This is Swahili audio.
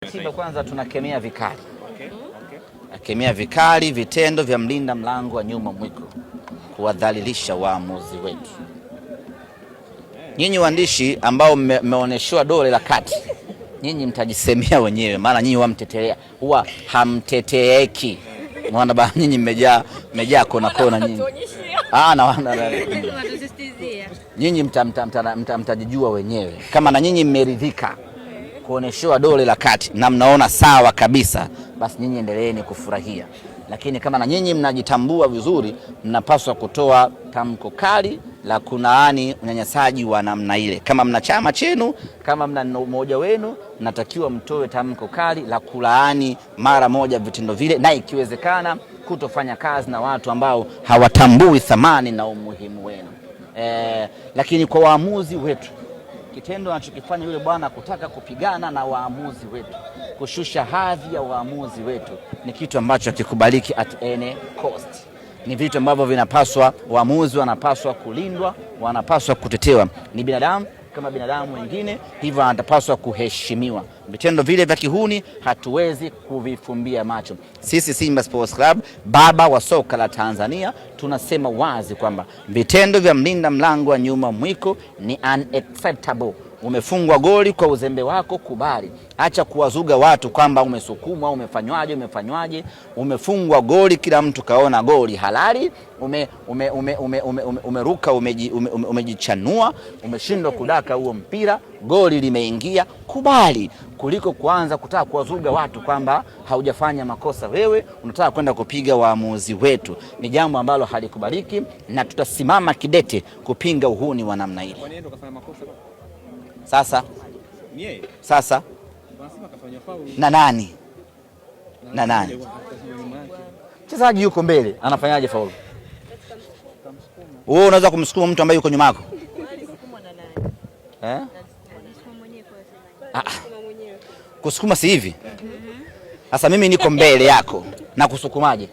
Simba kwanza tunakemea vikali. Nakemea vikali vitendo vya mlinda mlango wa nyuma Mwiko kuwadhalilisha waamuzi wetu. Nyinyi waandishi ambao mmeoneshwa dole la kati, nyinyi mtajisemea wenyewe, maana nyinyi wamtetea huwa hamteteeki. Mwana ba nyinyi mmejaa kona nyinyi. Nyinyi mtajijua wenyewe. Kama na nyinyi mmeridhika kuoneshewa dole la kati na mnaona sawa kabisa, basi nyinyi endeleeni kufurahia. Lakini kama na nyinyi mnajitambua vizuri, mnapaswa kutoa tamko kali la kunaani unyanyasaji wa namna ile. Kama mna chama chenu, kama mna umoja wenu, mnatakiwa mtoe tamko kali la kulaani mara moja vitendo vile, na ikiwezekana kutofanya kazi na watu ambao hawatambui thamani na umuhimu wenu. Lakini kwa waamuzi wetu, kitendo anachokifanya yule bwana kutaka kupigana na waamuzi wetu, kushusha hadhi ya waamuzi wetu, ni kitu ambacho hakikubaliki at any cost. Ni vitu ambavyo vinapaswa, waamuzi wanapaswa kulindwa, wanapaswa kutetewa. Ni binadamu kama binadamu wengine, hivyo anapaswa kuheshimiwa. Vitendo vile vya kihuni hatuwezi kuvifumbia macho. Sisi Simba Sports Club, baba wa soka la Tanzania, tunasema wazi kwamba vitendo vya mlinda mlango wa nyuma Mwiko ni unacceptable. Umefungwa goli kwa uzembe wako, kubali. Acha kuwazuga watu kwamba umesukumwa, umefanywaje. Umefungwa goli, kila mtu kaona goli halali. Umeruka, umejichanua, umeshindwa kudaka huo mpira, goli limeingia, kubali, kuliko kuanza kutaka kuwazuga watu kwamba haujafanya makosa. Wewe unataka kwenda kupiga waamuzi wetu. Ni jambo ambalo halikubaliki, na tutasimama kidete kupinga uhuni wa namna ile. Sasa na nani mchezaji yuko mbele anafanyaje faulu? Wewe unaweza kumsukuma mtu ambaye yuko nyuma yako? Kusukuma si hivi? Sasa mimi niko mbele yako na kusukumaje?